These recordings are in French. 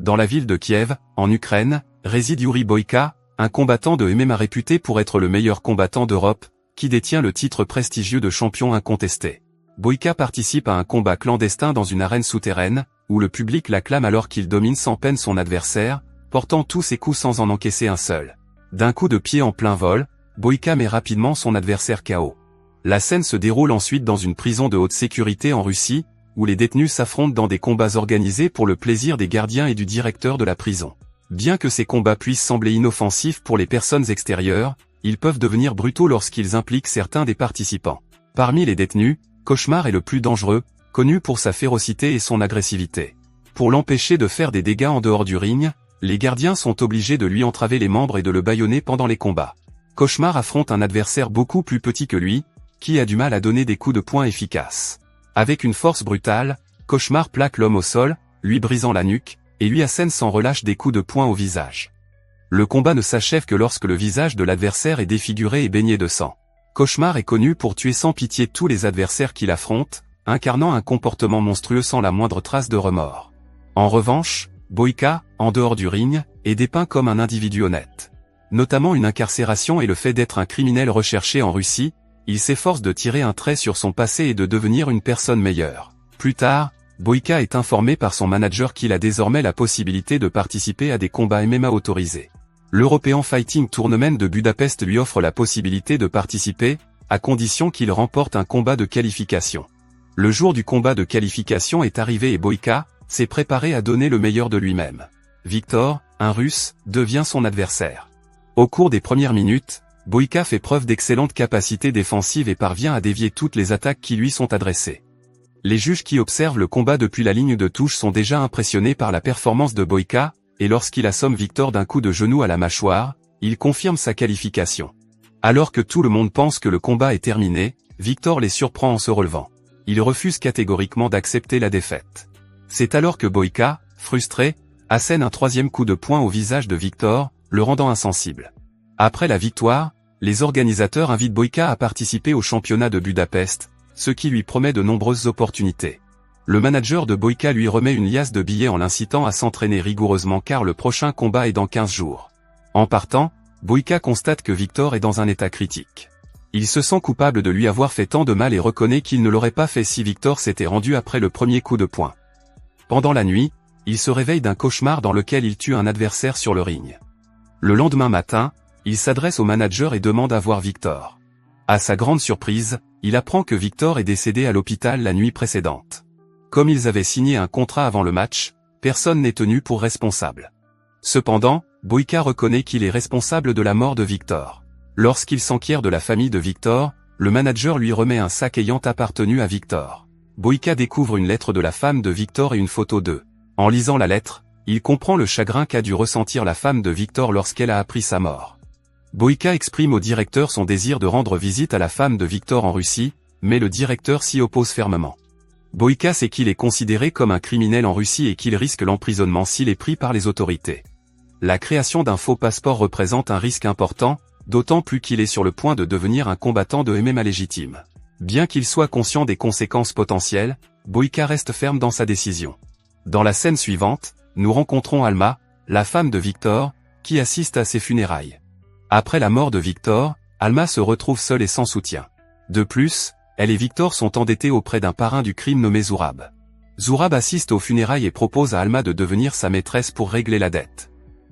Dans la ville de Kiev, en Ukraine, réside Yuri Boyka, un combattant de MMA réputé pour être le meilleur combattant d'Europe, qui détient le titre prestigieux de champion incontesté. Boyka participe à un combat clandestin dans une arène souterraine, où le public l'acclame alors qu'il domine sans peine son adversaire, portant tous ses coups sans en encaisser un seul. D'un coup de pied en plein vol, Boyka met rapidement son adversaire KO. La scène se déroule ensuite dans une prison de haute sécurité en Russie, où les détenus s'affrontent dans des combats organisés pour le plaisir des gardiens et du directeur de la prison. Bien que ces combats puissent sembler inoffensifs pour les personnes extérieures, ils peuvent devenir brutaux lorsqu'ils impliquent certains des participants. Parmi les détenus, Cauchemar est le plus dangereux, connu pour sa férocité et son agressivité. Pour l'empêcher de faire des dégâts en dehors du ring, les gardiens sont obligés de lui entraver les membres et de le bâillonner pendant les combats. Cauchemar affronte un adversaire beaucoup plus petit que lui, qui a du mal à donner des coups de poing efficaces. Avec une force brutale, Cauchemar plaque l'homme au sol, lui brisant la nuque, et lui assène sans relâche des coups de poing au visage. Le combat ne s'achève que lorsque le visage de l'adversaire est défiguré et baigné de sang. Cauchemar est connu pour tuer sans pitié tous les adversaires qu'il affronte, incarnant un comportement monstrueux sans la moindre trace de remords. En revanche, Boyka, en dehors du ring, est dépeint comme un individu honnête. Notamment une incarcération et le fait d'être un criminel recherché en Russie, il s'efforce de tirer un trait sur son passé et de devenir une personne meilleure. Plus tard, Boyka est informé par son manager qu'il a désormais la possibilité de participer à des combats MMA autorisés. L'European Fighting Tournament de Budapest lui offre la possibilité de participer, à condition qu'il remporte un combat de qualification. Le jour du combat de qualification est arrivé et Boyka s'est préparé à donner le meilleur de lui-même. Victor, un Russe, devient son adversaire. Au cours des premières minutes, Boyka fait preuve d'excellentes capacités défensives et parvient à dévier toutes les attaques qui lui sont adressées. Les juges qui observent le combat depuis la ligne de touche sont déjà impressionnés par la performance de Boyka, et lorsqu'il assomme Victor d'un coup de genou à la mâchoire, il confirme sa qualification. Alors que tout le monde pense que le combat est terminé, Victor les surprend en se relevant. Il refuse catégoriquement d'accepter la défaite. C'est alors que Boyka, frustré, assène un troisième coup de poing au visage de Victor, le rendant insensible. Après la victoire, les organisateurs invitent Boyka à participer au championnat de Budapest, ce qui lui promet de nombreuses opportunités. Le manager de Boyka lui remet une liasse de billets en l'incitant à s'entraîner rigoureusement car le prochain combat est dans 15 jours. En partant, Boyka constate que Victor est dans un état critique. Il se sent coupable de lui avoir fait tant de mal et reconnaît qu'il ne l'aurait pas fait si Victor s'était rendu après le premier coup de poing. Pendant la nuit, il se réveille d'un cauchemar dans lequel il tue un adversaire sur le ring. Le lendemain matin, il s'adresse au manager et demande à voir Victor. À sa grande surprise, il apprend que Victor est décédé à l'hôpital la nuit précédente. Comme ils avaient signé un contrat avant le match, personne n'est tenu pour responsable. Cependant, Boyka reconnaît qu'il est responsable de la mort de Victor. Lorsqu'il s'enquiert de la famille de Victor, le manager lui remet un sac ayant appartenu à Victor. Boyka découvre une lettre de la femme de Victor et une photo d'eux. En lisant la lettre, il comprend le chagrin qu'a dû ressentir la femme de Victor lorsqu'elle a appris sa mort. Boyka exprime au directeur son désir de rendre visite à la femme de Victor en Russie, mais le directeur s'y oppose fermement. Boyka sait qu'il est considéré comme un criminel en Russie et qu'il risque l'emprisonnement s'il est pris par les autorités. La création d'un faux passeport représente un risque important, d'autant plus qu'il est sur le point de devenir un combattant de MMA légitime. Bien qu'il soit conscient des conséquences potentielles, Boyka reste ferme dans sa décision. Dans la scène suivante, nous rencontrons Alma, la femme de Victor, qui assiste à ses funérailles. Après la mort de Victor, Alma se retrouve seule et sans soutien. De plus, elle et Victor sont endettés auprès d'un parrain du crime nommé Zourab. Zourab assiste aux funérailles et propose à Alma de devenir sa maîtresse pour régler la dette.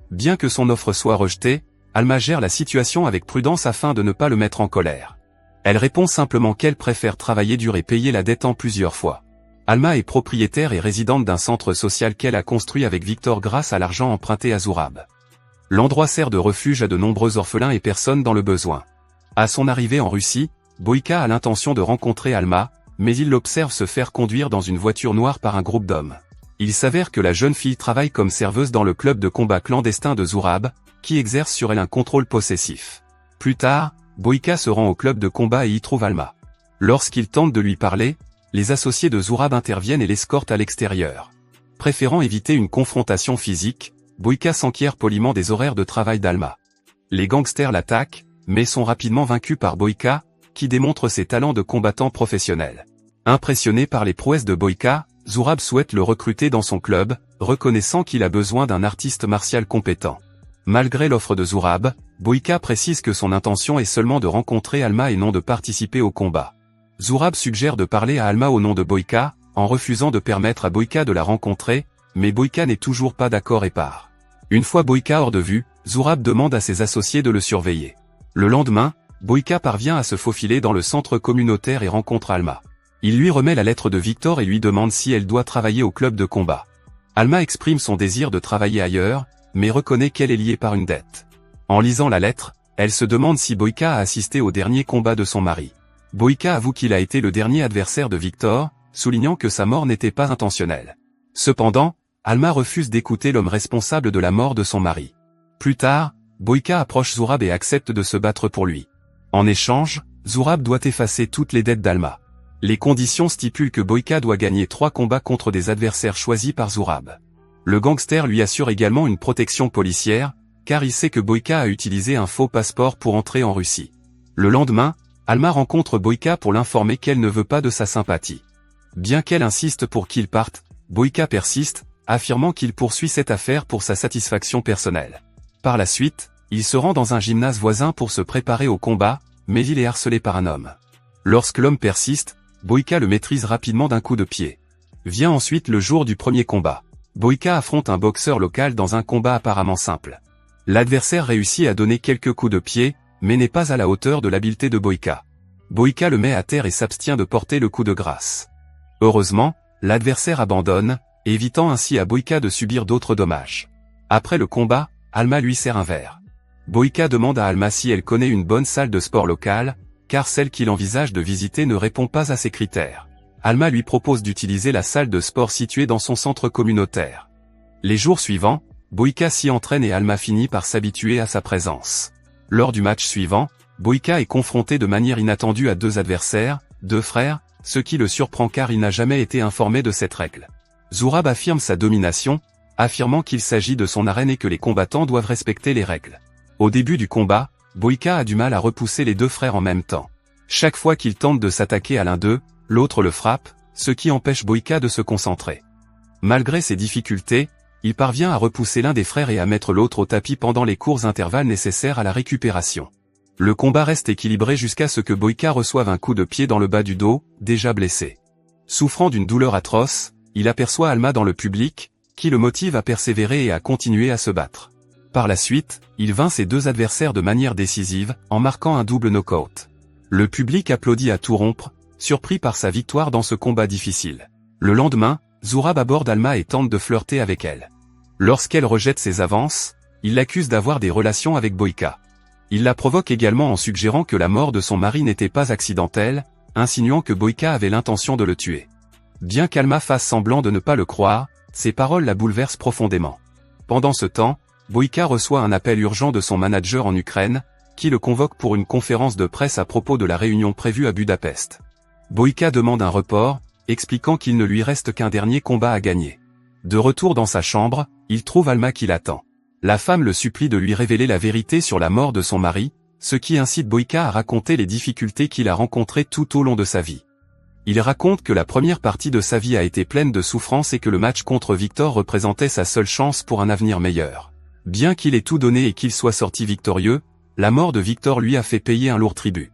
Bien que son offre soit rejetée, Alma gère la situation avec prudence afin de ne pas le mettre en colère. Elle répond simplement qu'elle préfère travailler dur et payer la dette en plusieurs fois. Alma est propriétaire et résidente d'un centre social qu'elle a construit avec Victor grâce à l'argent emprunté à Zourab. L'endroit sert de refuge à de nombreux orphelins et personnes dans le besoin. À son arrivée en Russie, Boyka a l'intention de rencontrer Alma, mais il l'observe se faire conduire dans une voiture noire par un groupe d'hommes. Il s'avère que la jeune fille travaille comme serveuse dans le club de combat clandestin de Zourab, qui exerce sur elle un contrôle possessif. Plus tard, Boyka se rend au club de combat et y trouve Alma. Lorsqu'il tente de lui parler, les associés de Zourab interviennent et l'escortent à l'extérieur. Préférant éviter une confrontation physique, Boyka s'enquiert poliment des horaires de travail d'Alma. Les gangsters l'attaquent, mais sont rapidement vaincus par Boyka, qui démontre ses talents de combattant professionnel. Impressionné par les prouesses de Boyka, Zurab souhaite le recruter dans son club, reconnaissant qu'il a besoin d'un artiste martial compétent. Malgré l'offre de Zurab, Boyka précise que son intention est seulement de rencontrer Alma et non de participer au combat. Zurab suggère de parler à Alma au nom de Boyka, en refusant de permettre à Boyka de la rencontrer, mais Boyka n'est toujours pas d'accord et part. Une fois Boyka hors de vue, Zurab demande à ses associés de le surveiller. Le lendemain, Boyka parvient à se faufiler dans le centre communautaire et rencontre Alma. Il lui remet la lettre de Victor et lui demande si elle doit travailler au club de combat. Alma exprime son désir de travailler ailleurs, mais reconnaît qu'elle est liée par une dette. En lisant la lettre, elle se demande si Boyka a assisté au dernier combat de son mari. Boyka avoue qu'il a été le dernier adversaire de Victor, soulignant que sa mort n'était pas intentionnelle. Cependant, Alma refuse d'écouter l'homme responsable de la mort de son mari. Plus tard, Boyka approche Zurab et accepte de se battre pour lui. En échange, Zurab doit effacer toutes les dettes d'Alma. Les conditions stipulent que Boyka doit gagner 3 combats contre des adversaires choisis par Zurab. Le gangster lui assure également une protection policière, car il sait que Boyka a utilisé un faux passeport pour entrer en Russie. Le lendemain, Alma rencontre Boyka pour l'informer qu'elle ne veut pas de sa sympathie. Bien qu'elle insiste pour qu'il parte, Boyka persiste, affirmant qu'il poursuit cette affaire pour sa satisfaction personnelle. Par la suite, il se rend dans un gymnase voisin pour se préparer au combat, mais il est harcelé par un homme. Lorsque l'homme persiste, Boyka le maîtrise rapidement d'un coup de pied. Vient ensuite le jour du premier combat. Boyka affronte un boxeur local dans un combat apparemment simple. L'adversaire réussit à donner quelques coups de pied, mais n'est pas à la hauteur de l'habileté de Boyka. Boyka le met à terre et s'abstient de porter le coup de grâce. Heureusement, l'adversaire abandonne, évitant ainsi à Boyka de subir d'autres dommages. Après le combat, Alma lui sert un verre. Boyka demande à Alma si elle connaît une bonne salle de sport locale, car celle qu'il envisage de visiter ne répond pas à ses critères. Alma lui propose d'utiliser la salle de sport située dans son centre communautaire. Les jours suivants, Boyka s'y entraîne et Alma finit par s'habituer à sa présence. Lors du match suivant, Boyka est confronté de manière inattendue à 2 adversaires, 2 frères, ce qui le surprend car il n'a jamais été informé de cette règle. Zurab affirme sa domination, affirmant qu'il s'agit de son arène et que les combattants doivent respecter les règles. Au début du combat, Boyka a du mal à repousser les 2 frères en même temps. Chaque fois qu'il tente de s'attaquer à l'un d'eux, l'autre le frappe, ce qui empêche Boyka de se concentrer. Malgré ces difficultés, il parvient à repousser l'un des frères et à mettre l'autre au tapis pendant les courts intervalles nécessaires à la récupération. Le combat reste équilibré jusqu'à ce que Boyka reçoive un coup de pied dans le bas du dos, déjà blessé. Souffrant d'une douleur atroce, il aperçoit Alma dans le public, qui le motive à persévérer et à continuer à se battre. Par la suite, il vainc ses 2 adversaires de manière décisive, en marquant un double knockout. Le public applaudit à tout rompre, surpris par sa victoire dans ce combat difficile. Le lendemain, Zurab aborde Alma et tente de flirter avec elle. Lorsqu'elle rejette ses avances, il l'accuse d'avoir des relations avec Boyka. Il la provoque également en suggérant que la mort de son mari n'était pas accidentelle, insinuant que Boyka avait l'intention de le tuer. Bien qu'Alma fasse semblant de ne pas le croire, ses paroles la bouleversent profondément. Pendant ce temps, Boyka reçoit un appel urgent de son manager en Ukraine, qui le convoque pour une conférence de presse à propos de la réunion prévue à Budapest. Boyka demande un report, expliquant qu'il ne lui reste qu'un dernier combat à gagner. De retour dans sa chambre, il trouve Alma qui l'attend. La femme le supplie de lui révéler la vérité sur la mort de son mari, ce qui incite Boyka à raconter les difficultés qu'il a rencontrées tout au long de sa vie. Il raconte que la première partie de sa vie a été pleine de souffrances et que le match contre Victor représentait sa seule chance pour un avenir meilleur. Bien qu'il ait tout donné et qu'il soit sorti victorieux, la mort de Victor lui a fait payer un lourd tribut.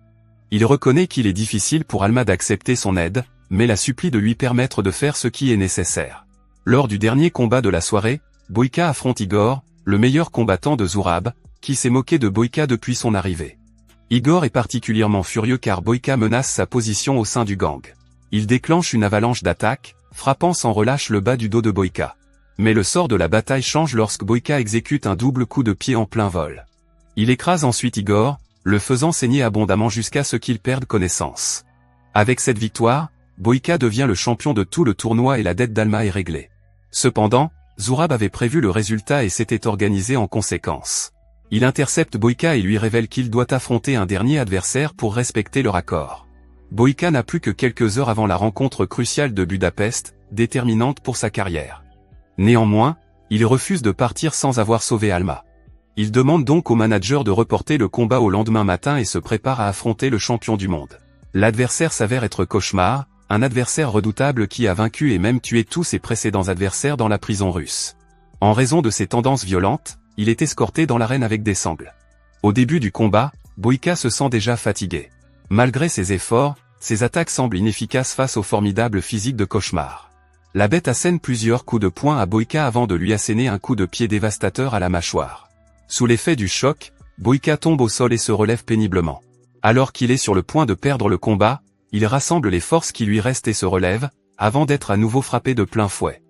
Il reconnaît qu'il est difficile pour Alma d'accepter son aide, mais la supplie de lui permettre de faire ce qui est nécessaire. Lors du dernier combat de la soirée, Boyka affronte Igor, le meilleur combattant de Zurab, qui s'est moqué de Boyka depuis son arrivée. Igor est particulièrement furieux car Boyka menace sa position au sein du gang. Il déclenche une avalanche d'attaques, frappant sans relâche le bas du dos de Boyka. Mais le sort de la bataille change lorsque Boyka exécute un double coup de pied en plein vol. Il écrase ensuite Igor, le faisant saigner abondamment jusqu'à ce qu'il perde connaissance. Avec cette victoire, Boyka devient le champion de tout le tournoi et la dette d'Alma est réglée. Cependant, Zurab avait prévu le résultat et s'était organisé en conséquence. Il intercepte Boyka et lui révèle qu'il doit affronter un dernier adversaire pour respecter leur accord. Boyka n'a plus que quelques heures avant la rencontre cruciale de Budapest, déterminante pour sa carrière. Néanmoins, il refuse de partir sans avoir sauvé Alma. Il demande donc au manager de reporter le combat au lendemain matin et se prépare à affronter le champion du monde. L'adversaire s'avère être Cauchemar, un adversaire redoutable qui a vaincu et même tué tous ses précédents adversaires dans la prison russe. En raison de ses tendances violentes, il est escorté dans l'arène avec des sangles. Au début du combat, Boïka se sent déjà fatigué. Malgré ses efforts, ses attaques semblent inefficaces face au formidable physique de Cauchemar. La bête assène plusieurs coups de poing à Boïka avant de lui asséner un coup de pied dévastateur à la mâchoire. Sous l'effet du choc, Boïka tombe au sol et se relève péniblement. Alors qu'il est sur le point de perdre le combat, il rassemble les forces qui lui restent et se relève, avant d'être à nouveau frappé de plein fouet.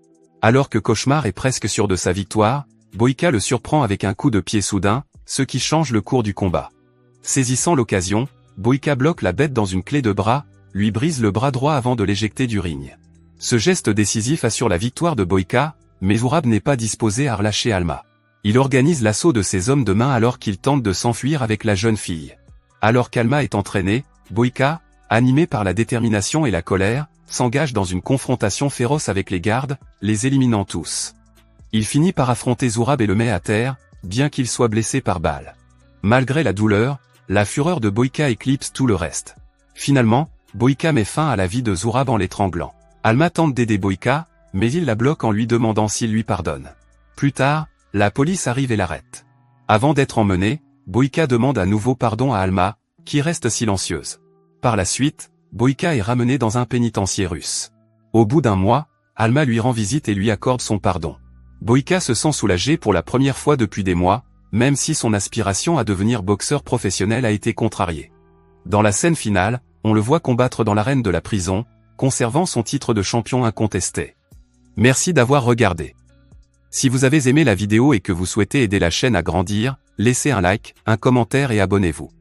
Alors que Cauchemar est presque sûr de sa victoire, Boïka le surprend avec un coup de pied soudain, ce qui change le cours du combat. Saisissant l'occasion, Boïka bloque la bête dans une clé de bras, lui brise le bras droit avant de l'éjecter du ring. Ce geste décisif assure la victoire de Boïka, mais Zurab n'est pas disposé à relâcher Alma. Il organise l'assaut de ses hommes de main alors qu'il tente de s'enfuir avec la jeune fille. Alors qu'Alma est entraînée, Boïka, animé par la détermination et la colère, s'engage dans une confrontation féroce avec les gardes, les éliminant tous. Il finit par affronter Zurab et le met à terre, bien qu'il soit blessé par balle. Malgré la douleur, la fureur de Boïka éclipse tout le reste. Finalement, Boïka met fin à la vie de Zurab en l'étranglant. Alma tente d'aider Boïka, mais il la bloque en lui demandant s'il lui pardonne. Plus tard, la police arrive et l'arrête. Avant d'être emmenée, Boïka demande à nouveau pardon à Alma, qui reste silencieuse. Par la suite, Boïka est ramené dans un pénitencier russe. Au bout d'un mois, Alma lui rend visite et lui accorde son pardon. Boïka se sent soulagé pour la première fois depuis des mois, même si son aspiration à devenir boxeur professionnel a été contrariée. Dans la scène finale, on le voit combattre dans l'arène de la prison, conservant son titre de champion incontesté. Merci d'avoir regardé. Si vous avez aimé la vidéo et que vous souhaitez aider la chaîne à grandir, laissez un like, un commentaire et abonnez-vous.